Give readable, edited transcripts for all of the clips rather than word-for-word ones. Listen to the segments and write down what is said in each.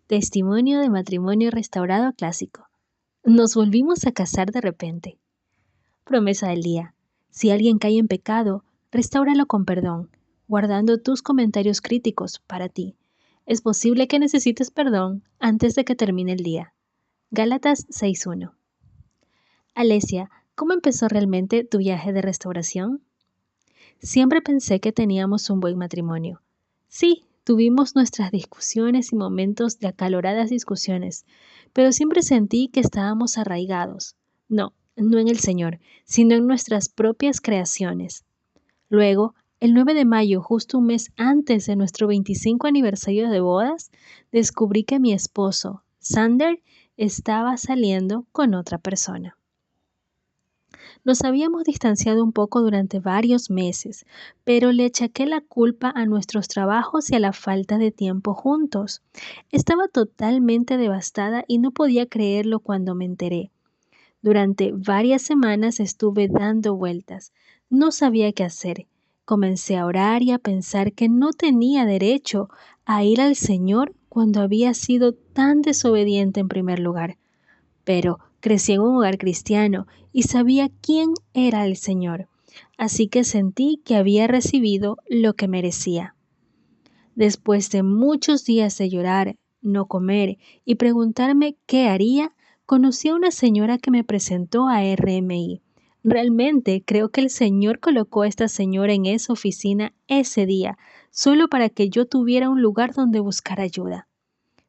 Testimonio de matrimonio restaurado clásico. Nos volvimos a casar de repente. Promesa del día. Si alguien cae en pecado, restáuralo con perdón, guardando tus comentarios críticos para ti. Es posible que necesites perdón antes de que termine el día. Gálatas 6:1. Alesia, ¿cómo empezó realmente tu viaje de restauración? Siempre pensé que teníamos un buen matrimonio. Sí, tuvimos nuestras discusiones y momentos de acaloradas discusiones, pero siempre sentí que estábamos arraigados. No en el Señor, sino en nuestras propias creaciones. Luego, el 9 de mayo, justo un mes antes de nuestro 25 aniversario de bodas, descubrí que mi esposo, Sander, estaba saliendo con otra persona. Nos habíamos distanciado un poco durante varios meses, pero le achaqué la culpa a nuestros trabajos y a la falta de tiempo juntos. Estaba totalmente devastada y no podía creerlo cuando me enteré. Durante varias semanas estuve dando vueltas. No sabía qué hacer. Comencé a orar y a pensar que no tenía derecho a ir al Señor cuando había sido tan desobediente en primer lugar. Pero crecí en un hogar cristiano y sabía quién era el Señor, así que sentí que había recibido lo que merecía. Después de muchos días de llorar, no comer y preguntarme qué haría, conocí a una señora que me presentó a RMI. Realmente creo que el Señor colocó a esta señora en esa oficina ese día, solo para que yo tuviera un lugar donde buscar ayuda.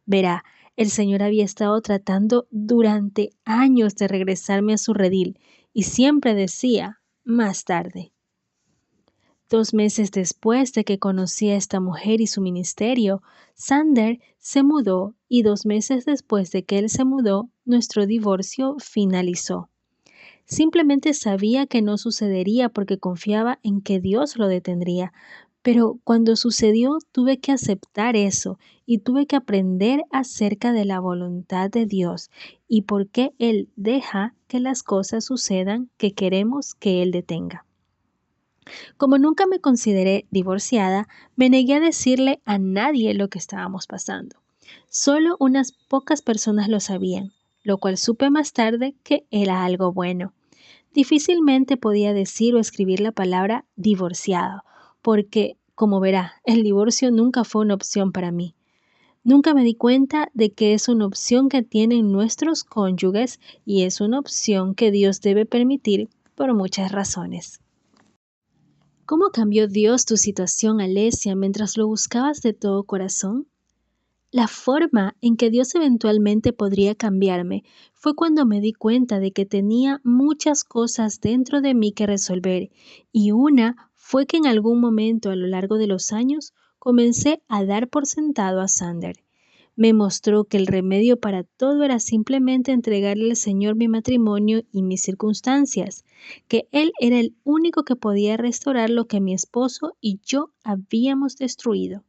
Verá, el Señor había estado tratando durante años de regresarme a su redil y siempre decía, más tarde. 2 meses después de que conocí a esta mujer y su ministerio, Sander se mudó y 2 meses después de que él se mudó, nuestro divorcio finalizó. Simplemente sabía que no sucedería porque confiaba en que Dios lo detendría, pero cuando sucedió tuve que aceptar eso y tuve que aprender acerca de la voluntad de Dios y por qué Él deja que las cosas sucedan que queremos que Él detenga. Como nunca me consideré divorciada, me negué a decirle a nadie lo que estábamos pasando. Solo unas pocas personas lo sabían, lo cual supe más tarde que era algo bueno. Difícilmente podía decir o escribir la palabra divorciado, porque, como verá, el divorcio nunca fue una opción para mí. Nunca me di cuenta de que es una opción que tienen nuestros cónyuges y es una opción que Dios debe permitir por muchas razones. ¿Cómo cambió Dios tu situación, Alesia, mientras lo buscabas de todo corazón? La forma en que Dios eventualmente podría cambiarme fue cuando me di cuenta de que tenía muchas cosas dentro de mí que resolver, y una fue que en algún momento a lo largo de los años comencé a dar por sentado a Sander. Me mostró que el remedio para todo era simplemente entregarle al Señor mi matrimonio y mis circunstancias, que Él era el único que podía restaurar lo que mi esposo y yo habíamos destruido.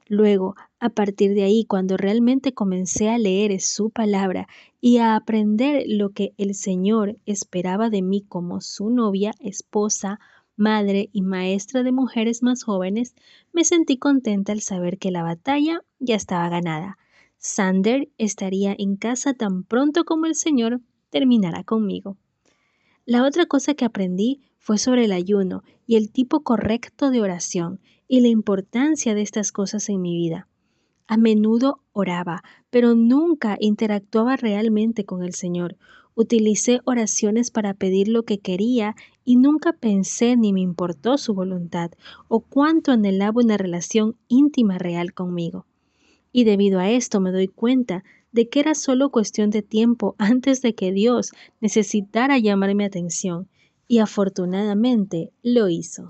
Luego, a partir de ahí, cuando realmente comencé a leer su palabra y a aprender lo que el Señor esperaba de mí como su novia, esposa, madre y maestra de mujeres más jóvenes, me sentí contenta al saber que la batalla ya estaba ganada. Sander estaría en casa tan pronto como el Señor terminara conmigo. La otra cosa que aprendí fue sobre el ayuno y el tipo correcto de oración y la importancia de estas cosas en mi vida. A menudo oraba, pero nunca interactuaba realmente con el Señor. Utilicé oraciones para pedir lo que quería y nunca pensé ni me importó su voluntad o cuánto anhelaba una relación íntima real conmigo. Y debido a esto me doy cuenta de que era solo cuestión de tiempo antes de que Dios necesitara llamar mi atención, y afortunadamente lo hizo.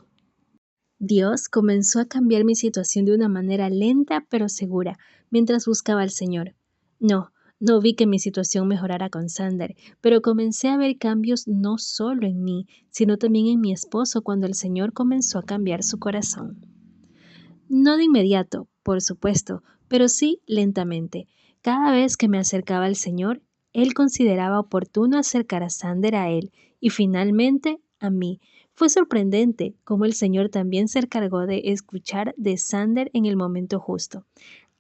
Dios comenzó a cambiar mi situación de una manera lenta pero segura mientras buscaba al Señor. No vi que mi situación mejorara con Sander, pero comencé a ver cambios no solo en mí, sino también en mi esposo cuando el Señor comenzó a cambiar su corazón. No de inmediato, por supuesto, pero sí lentamente. Cada vez que me acercaba al Señor, Él consideraba oportuno acercar a Sander a Él y finalmente a mí. Fue sorprendente cómo el Señor también se encargó de escuchar de Sander en el momento justo.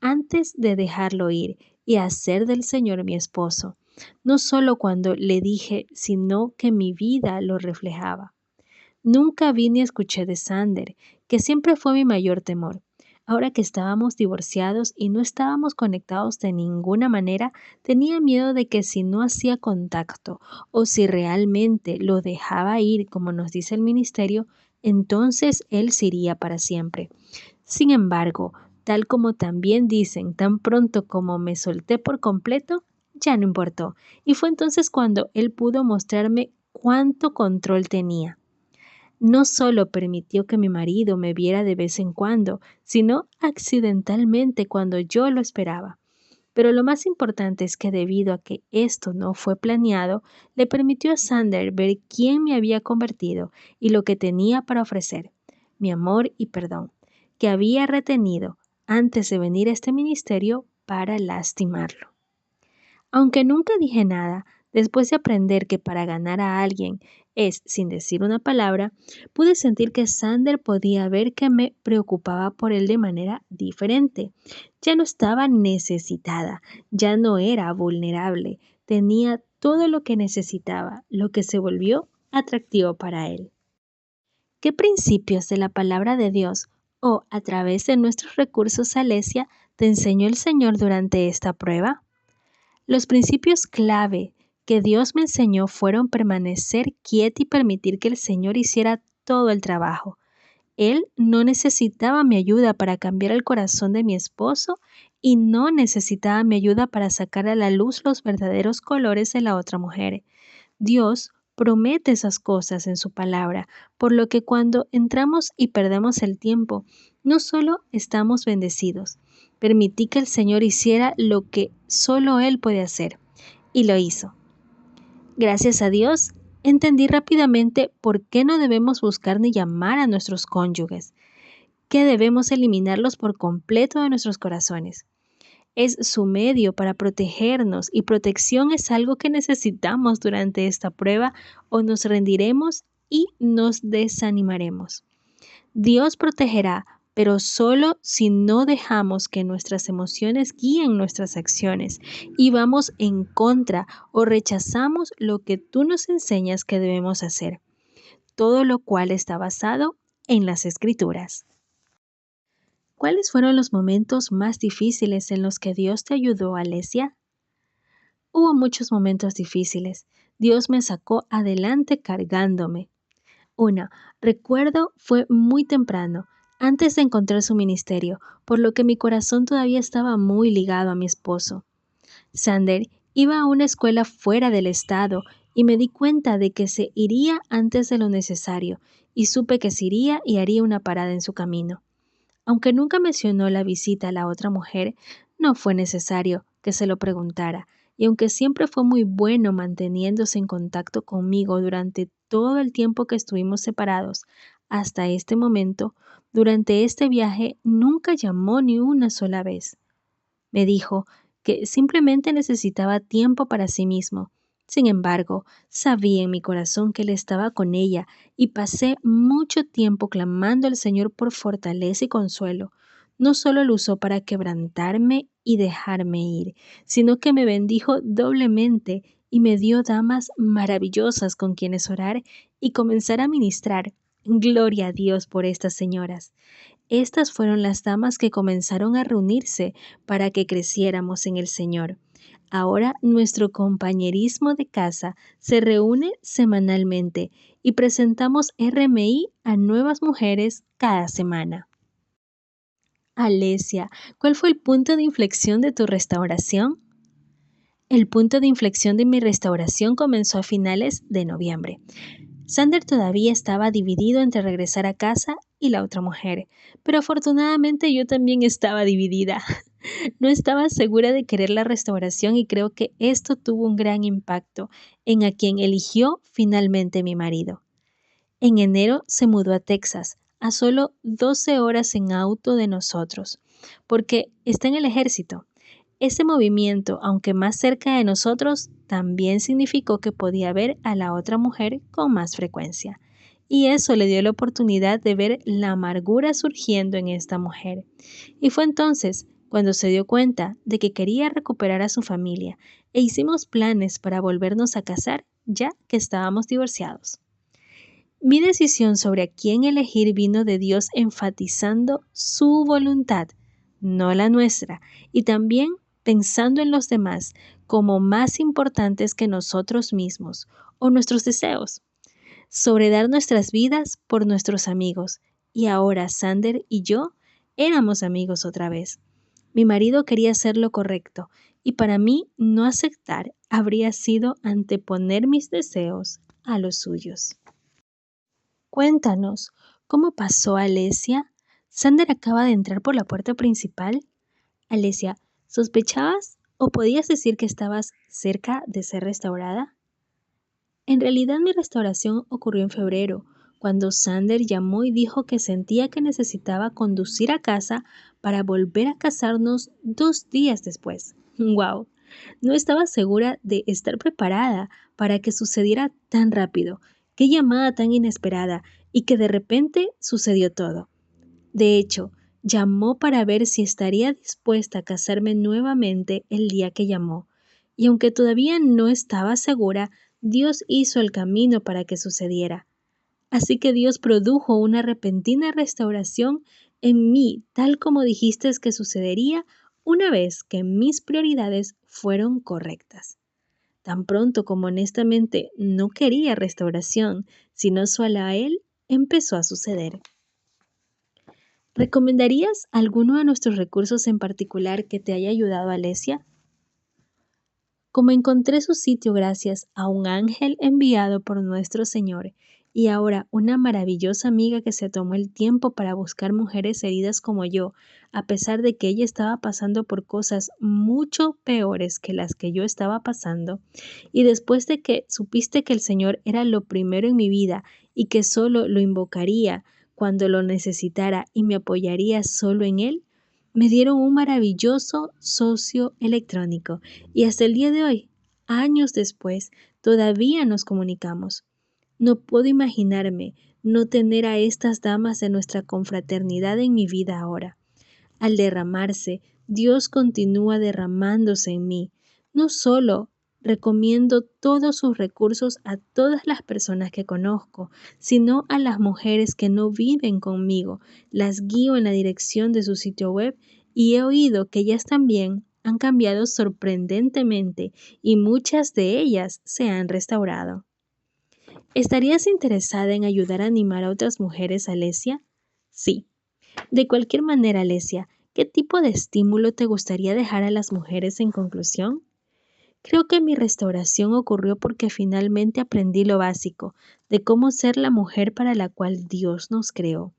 antes de dejarlo ir y hacer del Señor mi esposo, no solo cuando le dije, sino que mi vida lo reflejaba. Nunca vi ni escuché de Sander, que siempre fue mi mayor temor. Ahora que estábamos divorciados y no estábamos conectados de ninguna manera, tenía miedo de que si no hacía contacto o si realmente lo dejaba ir, como nos dice el ministerio, entonces él se iría para siempre. Sin embargo, tal como también dicen, tan pronto como me solté por completo, ya no importó. Y fue entonces cuando él pudo mostrarme cuánto control tenía. No solo permitió que mi marido me viera de vez en cuando, sino accidentalmente cuando yo lo esperaba. Pero lo más importante es que debido a que esto no fue planeado, le permitió a Sander ver quién me había convertido y lo que tenía para ofrecer, mi amor y perdón, que había retenido antes de venir a este ministerio para lastimarlo. Aunque nunca dije nada, después de aprender que para ganar a alguien es sin decir una palabra, pude sentir que Sander podía ver que me preocupaba por él de manera diferente. Ya no estaba necesitada, ya no era vulnerable, tenía todo lo que necesitaba, lo que se volvió atractivo para él. ¿Qué principios de la palabra de Dios o a través de nuestros recursos Alesia te enseñó el Señor durante esta prueba? Los principios clave que Dios me enseñó fueron permanecer quieta y permitir que el Señor hiciera todo el trabajo. Él no necesitaba mi ayuda para cambiar el corazón de mi esposo y no necesitaba mi ayuda para sacar a la luz los verdaderos colores de la otra mujer. Dios promete esas cosas en su palabra, por lo que cuando entramos y perdemos el tiempo, no solo estamos bendecidos, permití que el Señor hiciera lo que solo Él puede hacer, y lo hizo. Gracias a Dios, entendí rápidamente por qué no debemos buscar ni llamar a nuestros cónyuges, que debemos eliminarlos por completo de nuestros corazones. Es su medio para protegernos y protección es algo que necesitamos durante esta prueba o nos rendiremos y nos desanimaremos. Dios protegerá, pero solo si no dejamos que nuestras emociones guíen nuestras acciones y vamos en contra o rechazamos lo que tú nos enseñas que debemos hacer. Todo lo cual está basado en las Escrituras. ¿Cuáles fueron los momentos más difíciles en los que Dios te ayudó, Alesia? Hubo muchos momentos difíciles. Dios me sacó adelante cargándome. Recuerdo fue muy temprano, antes de encontrar su ministerio, por lo que mi corazón todavía estaba muy ligado a mi esposo. Sander iba a una escuela fuera del estado y me di cuenta de que se iría antes de lo necesario y supe que se iría y haría una parada en su camino. Aunque nunca mencionó la visita a la otra mujer, no fue necesario que se lo preguntara, y aunque siempre fue muy bueno manteniéndose en contacto conmigo durante todo el tiempo que estuvimos separados, hasta este momento, durante este viaje nunca llamó ni una sola vez. Me dijo que simplemente necesitaba tiempo para sí mismo. Sin embargo, sabía en mi corazón que él estaba con ella y pasé mucho tiempo clamando al Señor por fortaleza y consuelo. No solo lo usó para quebrantarme y dejarme ir, sino que me bendijo doblemente y me dio damas maravillosas con quienes orar y comenzar a ministrar. Gloria a Dios por estas señoras. Estas fueron las damas que comenzaron a reunirse para que creciéramos en el Señor. Ahora nuestro compañerismo de casa se reúne semanalmente y presentamos RMI a nuevas mujeres cada semana. Alesia, ¿cuál fue el punto de inflexión de tu restauración? El punto de inflexión de mi restauración comenzó a finales de noviembre. Sander todavía estaba dividido entre regresar a casa y la otra mujer, pero afortunadamente yo también estaba dividida. No estaba segura de querer la restauración y creo que esto tuvo un gran impacto en a quien eligió finalmente mi marido. En enero se mudó a Texas, a solo 12 horas en auto de nosotros, porque está en el ejército. Ese movimiento, aunque más cerca de nosotros, también significó que podía ver a la otra mujer con más frecuencia. Y eso le dio la oportunidad de ver la amargura surgiendo en esta mujer. Y fue entonces cuando se dio cuenta de que quería recuperar a su familia e hicimos planes para volvernos a casar ya que estábamos divorciados. Mi decisión sobre a quién elegir vino de Dios enfatizando su voluntad, no la nuestra, y también pensando en los demás como más importantes que nosotros mismos o nuestros deseos, sobre dar nuestras vidas por nuestros amigos. Y ahora Sander y yo éramos amigos otra vez. Mi marido quería hacer lo correcto y para mí no aceptar habría sido anteponer mis deseos a los suyos. Cuéntanos, ¿cómo pasó Alesia? Sander acaba de entrar por la puerta principal. Alesia, ¿sospechabas o podías decir que estabas cerca de ser restaurada? En realidad mi restauración ocurrió en febrero, cuando Sander llamó y dijo que sentía que necesitaba conducir a casa para volver a casarnos 2 días después. ¡Wow! No estaba segura de estar preparada para que sucediera tan rápido. Qué llamada tan inesperada y que de repente sucedió todo. De hecho, llamó para ver si estaría dispuesta a casarme nuevamente el día que llamó. Y aunque todavía no estaba segura, Dios hizo el camino para que sucediera. Así que Dios produjo una repentina restauración en mí, tal como dijiste que sucedería una vez que mis prioridades fueron correctas. Tan pronto como honestamente no quería restauración, sino solo a Él, empezó a suceder. ¿Recomendarías alguno de nuestros recursos en particular que te haya ayudado, Alesia? Como encontré su sitio gracias a un ángel enviado por nuestro Señor y ahora una maravillosa amiga que se tomó el tiempo para buscar mujeres heridas como yo, a pesar de que ella estaba pasando por cosas mucho peores que las que yo estaba pasando, y después de que supiste que el Señor era lo primero en mi vida y que solo lo invocaría cuando lo necesitara y me apoyaría solo en Él, me dieron un maravilloso socio electrónico y hasta el día de hoy, años después, todavía nos comunicamos. No puedo imaginarme no tener a estas damas de nuestra confraternidad en mi vida ahora. Al derramarse, Dios continúa derramándose en mí. No solo recomiendo todos sus recursos a todas las personas que conozco, sino a las mujeres que no viven conmigo. Las guío en la dirección de su sitio web y he oído que ellas también han cambiado sorprendentemente y muchas de ellas se han restaurado. ¿Estarías interesada en ayudar a animar a otras mujeres, Alesia? Sí. De cualquier manera, Alesia, ¿qué tipo de estímulo te gustaría dejar a las mujeres en conclusión? Creo que mi restauración ocurrió porque finalmente aprendí lo básico de cómo ser la mujer para la cual Dios nos creó,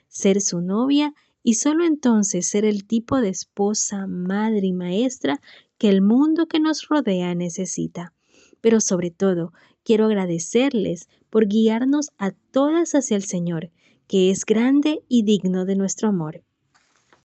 ser su novia y solo entonces ser el tipo de esposa, madre y maestra que el mundo que nos rodea necesita. Pero sobre todo, quiero agradecerles por guiarnos a todas hacia el Señor, que es grande y digno de nuestro amor.